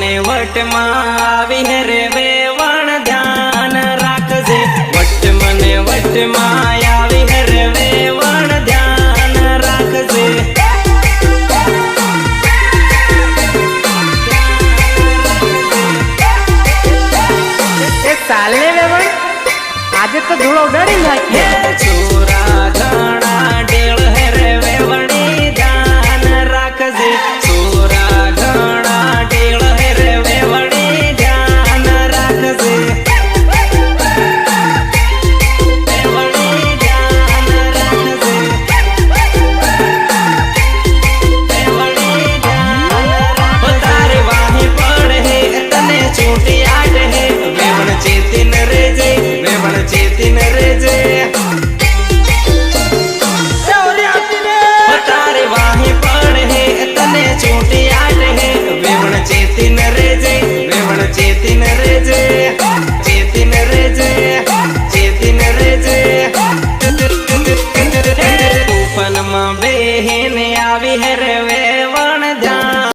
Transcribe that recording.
મને વટમાં આવી હે રે વેવણ ધ્યાન રાખજે વટ મને વટમાં આવી હે રે વેવણ ધ્યાન રાખજે ચાલે વેવણ આજે તો ધૂળો ઉડાડી નાખીએ છોરા ઘણા ડેળ હે રે વેવણી ધ્યાન રાખજે છોરા ઘણા ડેળ હે રે વેવણી ધ્યાન રાખજે વેવણી ધ્યાન રાખજે વેવણી ધ્યાન રાખજે તારે વાહી પડે હે તને છૂટી આટ હે વેવણ ચેતીન રેજે વેવણ ચેતીન રેજે તારે વાહી પડે હે તને છૂટી આટ હે વેવણ ચેતીન રેજે વેવણ ચેતીન રેજે ચેતીન રેજે ચેતીન રેજે તૂફાનમાં બેહીને આવી હે રે